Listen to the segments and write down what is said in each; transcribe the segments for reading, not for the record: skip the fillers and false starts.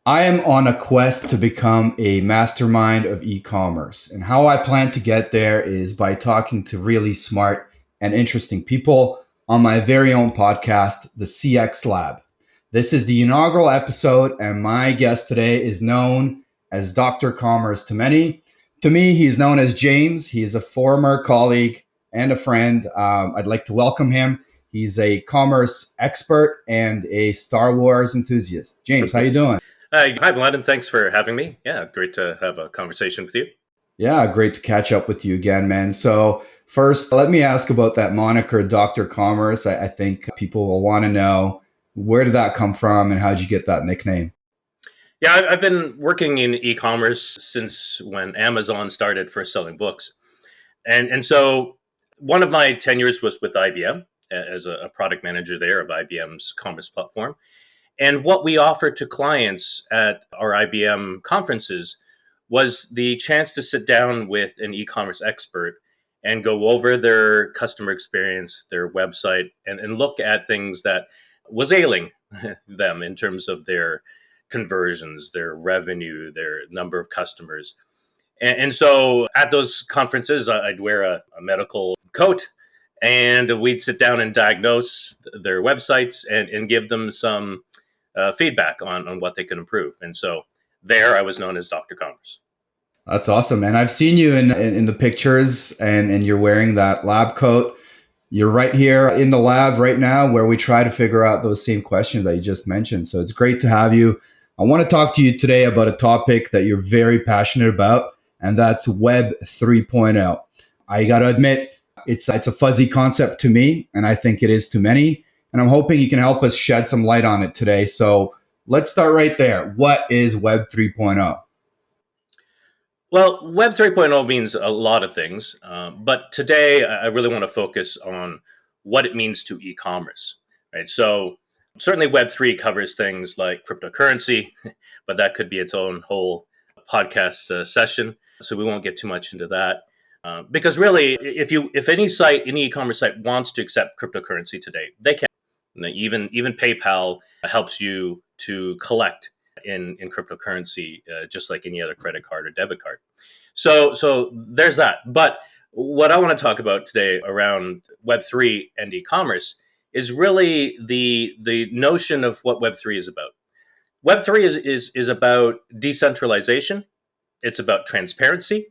I am on a quest to become a mastermind of e-commerce. And how I plan to get there is by talking to really smart and interesting people on my very own podcast, the CX Lab. This is the inaugural episode, and my guest today is known as Dr. Commerce to many. To me, he's known as James. He is a former colleague and a friend. I'd like to welcome him. He's a commerce expert and a Star Wars enthusiast. James, how you doing? Hi, Mladen. Thanks for having me. Yeah, great to have a conversation with you. Yeah, great to catch up with you again, man. So, first, let me ask about that moniker, Dr. Commerce. I think people will want to know, where did that come from and how did you get that nickname? Yeah, I've been working in e-commerce since when Amazon started first selling books, and so one of my tenures was with IBM as a product manager there of IBM's commerce platform. And what we offered to clients at our IBM conferences was the chance to sit down with an e-commerce expert and go over their customer experience, their website, and look at things that was ailing them in terms of their conversions, their revenue, their number of customers. And so at those conferences, I'd wear a medical coat and we'd sit down and diagnose their websites and give them some feedback on what they could improve. And so there I was known as Dr. Commerce. That's awesome, man. I've seen you in the pictures and you're wearing that lab coat. You're right here in the lab right now where we try to figure out those same questions that you just mentioned. So it's great to have you. I want to talk to you today about a topic that you're very passionate about, and that's Web 3.0. I got to admit, it's a fuzzy concept to me, and I think it is to many. And I'm hoping you can help us shed some light on it today. So let's start right there. What is Web 3.0? Well, Web 3.0 means a lot of things, but today I really want to focus on what it means to e-commerce. Right. So certainly Web 3 covers things like cryptocurrency, but that could be its own whole podcast session. So we won't get too much into that. Because really, if any site, any e-commerce site wants to accept cryptocurrency today, they can. Even PayPal helps you to collect in cryptocurrency, just like any other credit card or debit card. So there's that. But what I want to talk about today around Web3 and e-commerce is really the notion of what Web3 is about. Web3 is about decentralization. It's about transparency.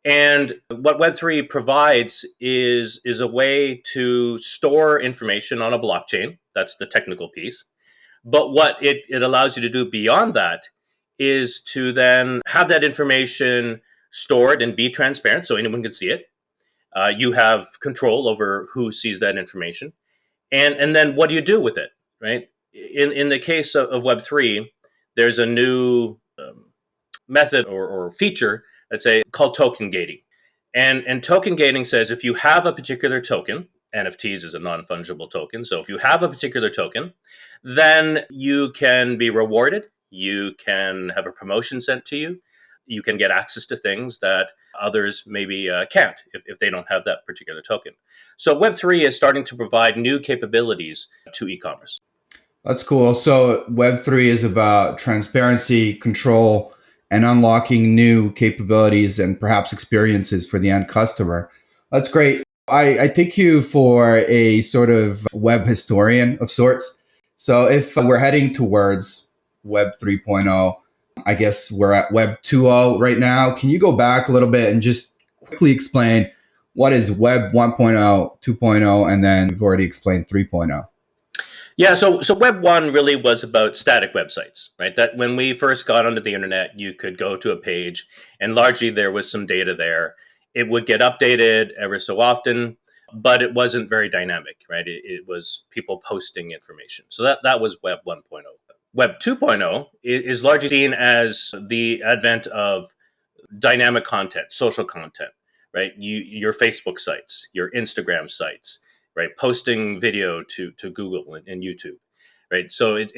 And what Web3 provides is a way to store information on a blockchain. That's the technical piece. But what it allows you to do beyond that is to then have that information stored and be transparent so anyone can see it. You have control over who sees that information. And then what do you do with it, right? In the case of Web3, there's a new method or feature, let's say, called token gating. And token gating says if you have a particular token, NFTs is a non-fungible token. So if you have a particular token, then you can be rewarded. You can have a promotion sent to you. You can get access to things that others maybe can't if they don't have that particular token. So Web3 is starting to provide new capabilities to e-commerce. That's cool. So Web3 is about transparency, control, and unlocking new capabilities and perhaps experiences for the end customer. That's great. I take you for a sort of web historian of sorts. So if we're heading towards Web 3.0, I guess we're at Web 2.0 right now. Can you go back a little bit and just quickly explain what is Web 1.0, 2.0, and then we've already explained 3.0? Yeah, so Web 1 really was about static websites, right? That when we first got onto the internet, you could go to a page and largely there was some data there. It would get updated ever so often, but it wasn't very dynamic, right? It was people posting information. So that was Web 1.0. Web 2.0 is largely seen as the advent of dynamic content, social content, right? Your Facebook sites, your Instagram sites, right? Posting video to Google and YouTube, right? So it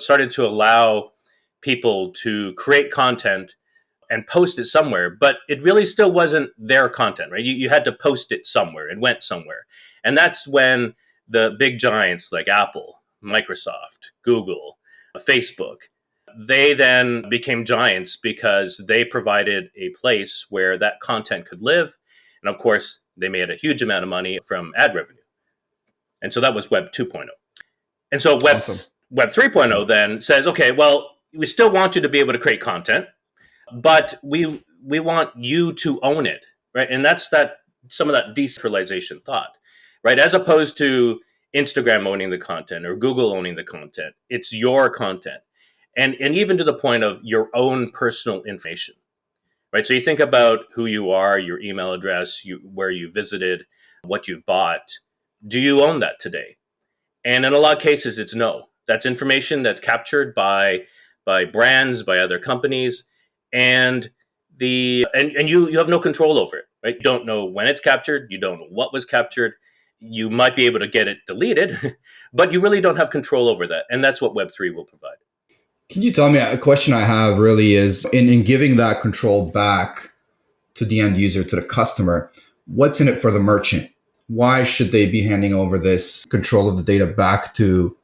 started to allow people to create content and post it somewhere, but it really still wasn't their content, right? You had to post it somewhere. It went somewhere. And that's when the big giants like Apple, Microsoft, Google, Facebook They then became giants because they provided a place where that content could live. And of course, they made a huge amount of money from ad revenue. And so that was Web 2.0. And so Awesome. Web 3.0 then says, okay, well, we still want you to be able to create content, but we want you to own it, right? And that's that some of that decentralization thought, right? As opposed to Instagram owning the content or Google owning the content, it's your content, and even to the point of your own personal information, right? So you think about who you are, your email address, where you visited, what you've bought. Do you own that today? And in a lot of cases, it's no. That's information that's captured by brands, by other companies, and and you have no control over it, right? You don't know when it's captured, you don't know what was captured. You might be able to get it deleted, but you really don't have control over that. And that's what Web3 will provide. Can you tell me, a question I have really is in giving that control back to the end user, to the customer, what's in it for the merchant? Why should they be handing over this control of the data back to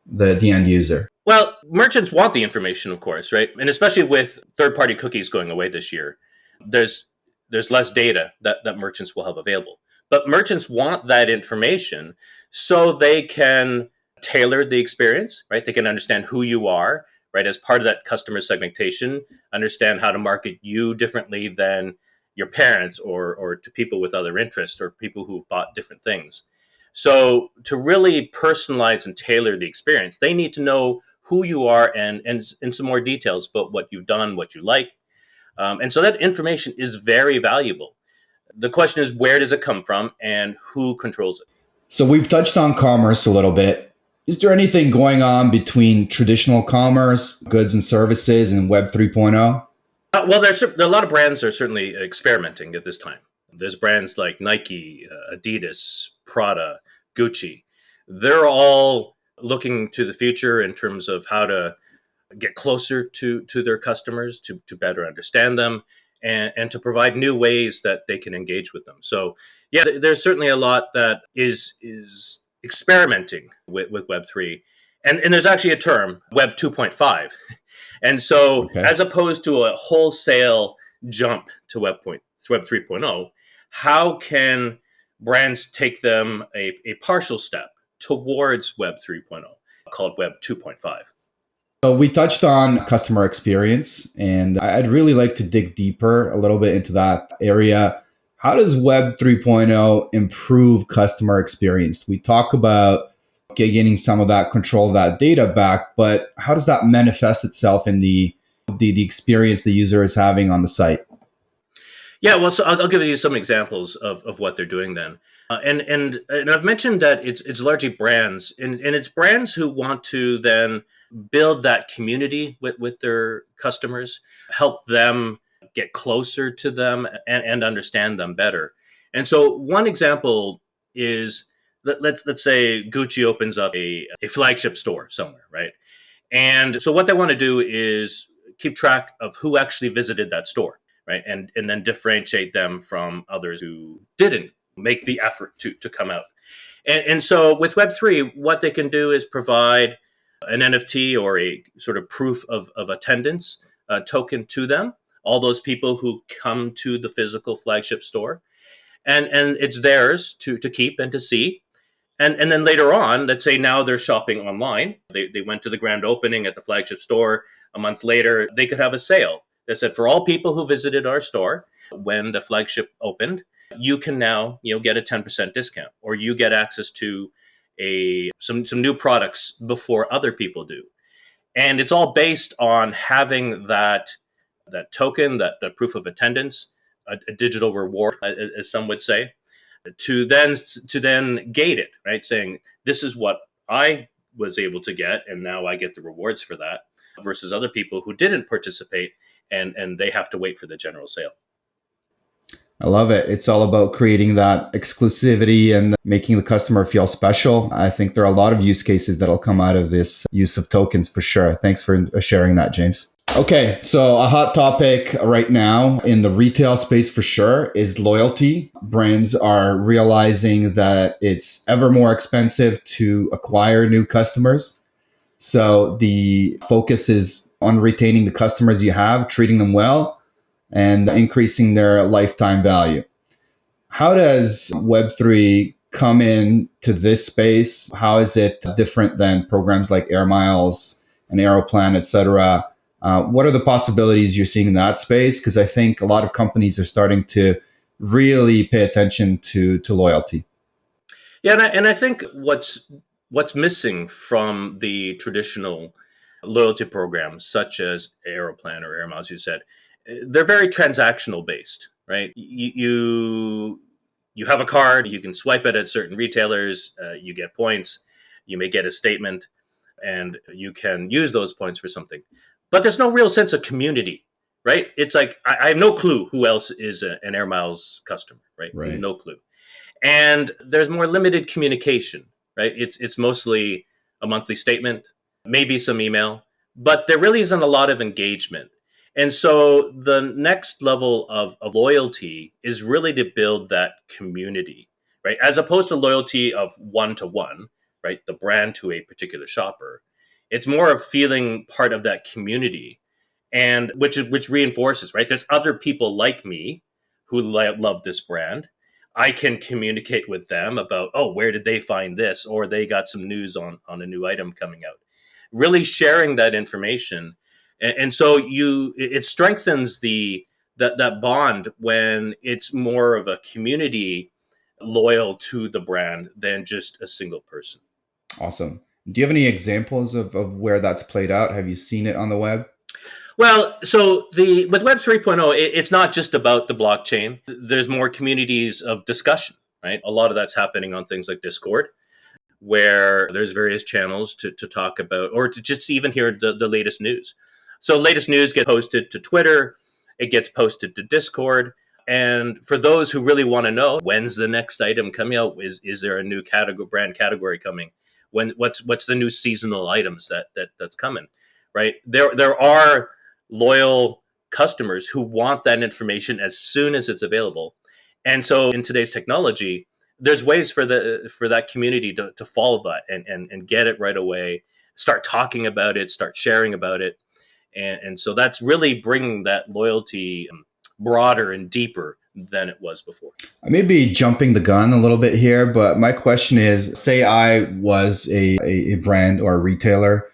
the end user? Well, merchants want the information, of course, right? And especially with third-party cookies going away this year, there's there's less data that merchants will have available. But merchants want that information so they can tailor the experience, right? They can understand who you are, right? As part of that customer segmentation, understand how to market you differently than your parents or to people with other interests or people who've bought different things. So to really personalize and tailor the experience, they need to know who you are and some more details about what you've done, what you like. And so that information is very valuable. The question is, where does it come from and who controls it? So we've touched on commerce a little bit. Is there anything going on between traditional commerce, goods and services, and Web 3.0? Well, there's a lot of brands are certainly experimenting at this time. There's brands like Nike, Adidas, Prada, Gucci. They're all looking to the future in terms of how to get closer to their customers, to better understand them, and to provide new ways that they can engage with them. So, yeah, there's certainly a lot that is experimenting with Web3. And there's actually a term, Web 2.5. And so, Okay. as opposed to a wholesale jump to Web 3.0, how can brands take them a partial step towards Web 3.0 called Web 2.5? So we touched on customer experience, and I'd really like to dig deeper a little bit into that area. How does Web 3.0 improve customer experience? We talk about getting some of that control of that data back, but how does that manifest itself in the experience the user is having on the site? Yeah, well, so I'll give you some examples of what they're doing then, and I've mentioned that it's largely brands, and it's brands who want to then build that community with their customers, help them get closer to them and understand them better. And so one example is let's say Gucci opens up a flagship store somewhere, right? And so what they want to do is keep track of who actually visited that store, right? And then differentiate them from others who didn't make the effort to come out. And so with Web3, what they can do is provide an NFT or a sort of proof of attendance token to them, all those people who come to the physical flagship store. And it's theirs to keep and to see. And then later on, let's say now they're shopping online. They went to the grand opening at the flagship store. A month later, they could have a sale. They said, for all people who visited our store when the flagship opened, you can now get a 10% discount, or you get access to some new products before other people do. And it's all based on having that token, that proof of attendance, a digital reward, as some would say, to then gate it, right? Saying this is what I was able to get, and now I get the rewards for that, versus other people who didn't participate and they have to wait for the general sale. I love it. It's all about creating that exclusivity and making the customer feel special. I think there are a lot of use cases that'll come out of this use of tokens for sure. Thanks for sharing that, James. Okay, so a hot topic right now in the retail space for sure is loyalty. Brands are realizing that it's ever more expensive to acquire new customers. So the focus is on retaining the customers you have, treating them well, and increasing their lifetime value. How does Web3 come in to this space? How is it different than programs like Air Miles and Aeroplan, et cetera? What are the possibilities you're seeing in that space? Because I think a lot of companies are starting to really pay attention to loyalty. Yeah, and I think what's missing from the traditional loyalty programs, such as Aeroplan or Air Miles, you said, they're very transactional based, right? You have a card, you can swipe it at certain retailers, you get points, you may get a statement, and you can use those points for something. But there's no real sense of community, right? It's like I have no clue who else is an Air Miles customer, right? Right. No clue. And there's more limited communication, right? It's mostly a monthly statement, maybe some email, but there really isn't a lot of engagement. And so the next level of loyalty is really to build that community, right? As opposed to loyalty of one to one, right? The brand to a particular shopper. It's more of feeling part of that community, and which reinforces, right? There's other people like me who love this brand. I can communicate with them about, oh, where did they find this, or they got some news on a new item coming out. Really sharing that information, and so it strengthens that bond when it's more of a community loyal to the brand than just a single person. Awesome. Do you have any examples of where that's played out? Have you seen it on the web? Well, so the with Web 3.0, it's not just about the blockchain. There's more communities of discussion, right? A lot of that's happening on things like Discord, where there's various channels to talk about or to just even hear the latest news. So latest news gets posted to Twitter, it gets posted to Discord. And for those who really want to know when's the next item coming out, is there a new category brand category coming? What's the new seasonal items that's coming? Right? There are loyal customers who want that information as soon as it's available. And so in today's technology, there's ways for that community to follow that and get it right away, start talking about it, start sharing about it, and so that's really bringing that loyalty broader and deeper than it was before. I may be jumping the gun a little bit here, but my question is, say I was a brand or a retailer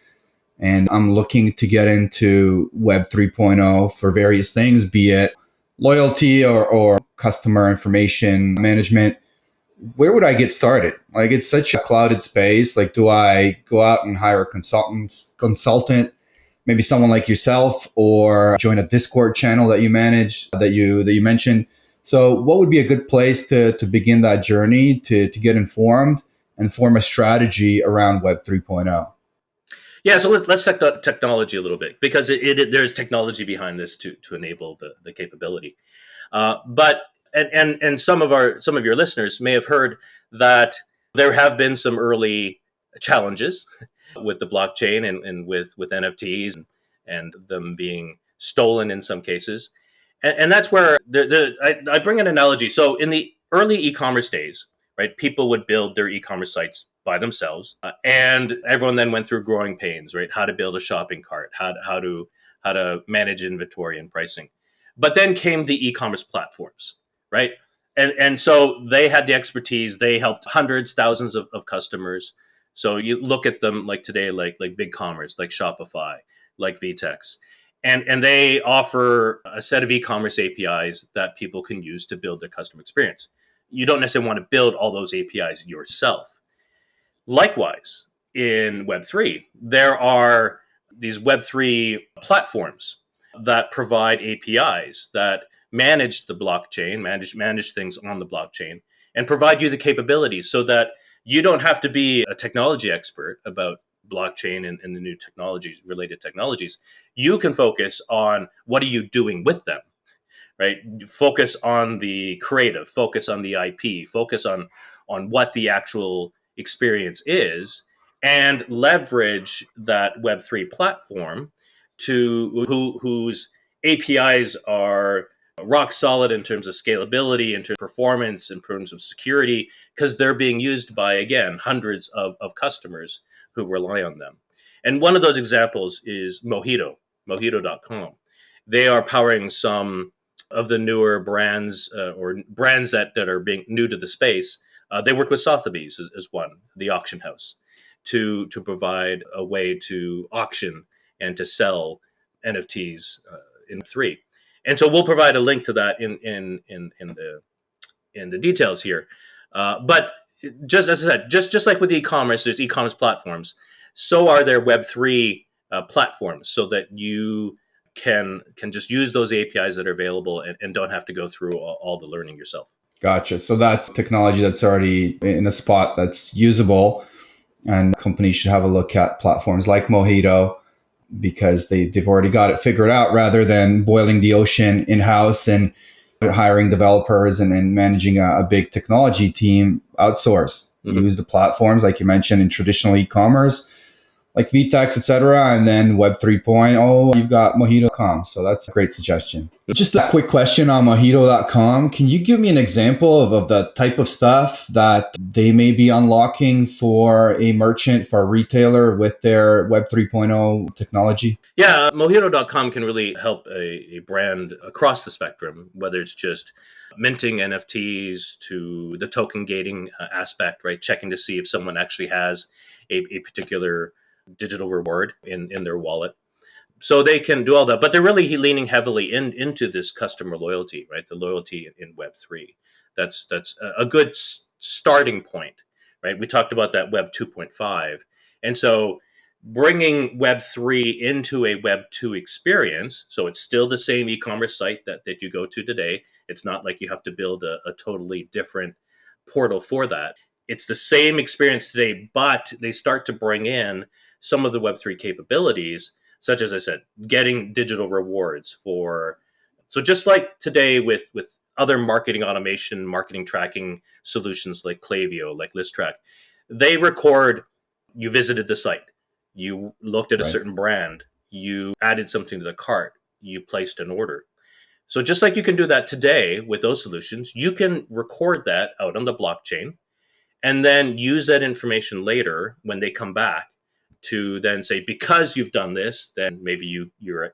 and I'm looking to get into Web 3.0 for various things, be it loyalty or customer information management. Where would I get started? Like, it's such a clouded space. Like, do I go out and hire a consultant, maybe someone like yourself, or join a Discord channel that you manage, that you mentioned? So what would be a good place to begin that journey to get informed and form a strategy around Web 3.0? Yeah, so let's check the technology a little bit because there's technology behind this to enable the capability. But and some of your listeners may have heard that there have been some early challenges with the blockchain and with NFTs and them being stolen in some cases, and that's where I bring an analogy. So in the early e-commerce days, right, people would build their e-commerce sites by themselves, and everyone then went through growing pains, right? How to build a shopping cart, how to manage inventory and pricing. But then came the e-commerce platforms, right? And so they had the expertise. They helped hundreds, thousands of customers. So you look at them like today, like BigCommerce, like Shopify, like VTEX, and they offer a set of e-commerce APIs that people can use to build their customer experience. You don't necessarily want to build all those APIs yourself. Likewise, in Web3, there are these Web3 platforms that provide APIs that manage the blockchain, manage things on the blockchain, and provide you the capabilities so that you don't have to be a technology expert about blockchain and the new technologies, related technologies. You can focus on what are you doing with them, right? Focus on the creative, focus on the IP, focus on what the actual experience is, and leverage that Web3 platform whose APIs are rock solid in terms of scalability, in terms of performance, in terms of security, because they're being used by, again, hundreds of customers who rely on them. And one of those examples is Mojito. Mojito.com. They are powering some of the newer brands or brands that are being new to the space. They work with Sotheby's as one, the auction house, to provide a way to auction and to sell NFTs in three. And so we'll provide a link to that in the details here. But just as I said, just like with e-commerce, there's e-commerce platforms. So are there Web3 platforms, so that you can just use those APIs that are available and don't have to go through all the learning yourself. Gotcha. So that's technology that's already in a spot that's usable, and companies should have a look at platforms like Mojito because they've already got it figured out rather than boiling the ocean in-house and hiring developers and managing a big technology team outsource. Mm-hmm. Use the platforms like you mentioned in traditional e-commerce like VTEX, etc. And then Web 3.0, you've got Mojito.com. So that's a great suggestion. Just a quick question on Mojito.com. Can you give me an example of the type of stuff that they may be unlocking for a merchant, for a retailer with their Web 3.0 technology? Yeah, Mojito.com can really help a brand across the spectrum, whether it's just minting NFTs to the token gating aspect, right? Checking to see if someone actually has a particular digital reward in their wallet. So they can do all that, but they're really leaning heavily into this customer loyalty, right? The loyalty in Web3. That's a good starting point, right? We talked about that Web 2.5. And so bringing Web3 into a Web 2 experience, so it's still the same e-commerce site that you go to today. It's not like you have to build a totally different portal for that. It's the same experience today, but they start to bring in some of the Web3 capabilities, such as I said, getting digital rewards for. So just like today with other marketing automation, marketing tracking solutions like Klaviyo, like ListTrack, they record you visited the site, you looked at a Right. certain brand, you added something to the cart, you placed an order. So just like you can do that today with those solutions, you can record that out on the blockchain and then use that information later when they come back to then say, because you've done this, then maybe you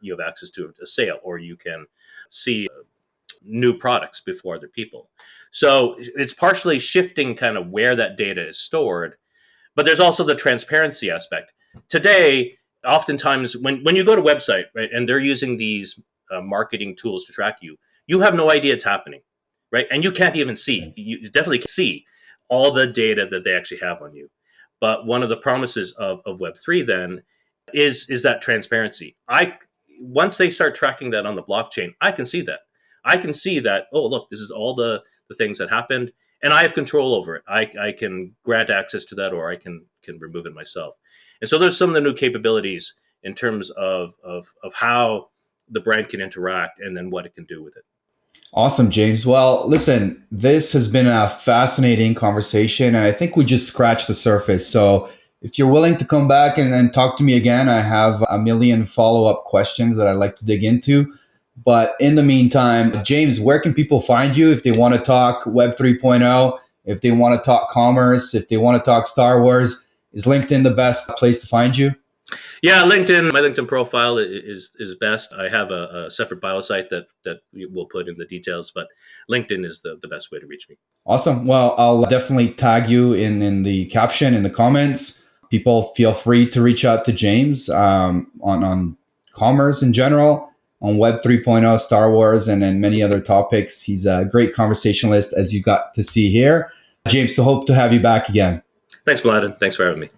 have access to a sale, or you can see new products before other people. So it's partially shifting kind of where that data is stored, but there's also the transparency aspect. Today, oftentimes when you go to a website, right, and they're using these marketing tools to track you, you have no idea it's happening, right? And you can't even see. You definitely can't see all the data that they actually have on you. But one of the promises of Web3 then is that transparency. Once they start tracking that on the blockchain, I can see that. I can see that, oh, look, this is all the things that happened, and I have control over it. I can grant access to that, or I can remove it myself. And so there's some of the new capabilities in terms of how the brand can interact and then what it can do with it. Awesome, James. Well, listen, this has been a fascinating conversation, and I think we just scratched the surface. So, if you're willing to come back and talk to me again, I have a million follow up questions that I'd like to dig into. But in the meantime, James, where can people find you if they want to talk Web 3.0, if they want to talk commerce, if they want to talk Star Wars? Is LinkedIn the best place to find you? Yeah, LinkedIn. My LinkedIn profile is best. I have a separate bio site that we'll put in the details, but LinkedIn is the best way to reach me. Awesome. Well, I'll definitely tag you in the caption, in the comments. People feel free to reach out to James on commerce in general, on Web 3.0, Star Wars, and then many other topics. He's a great conversationalist, as you got to see here. James, to hope to have you back again. Thanks, Mladen. Thanks for having me.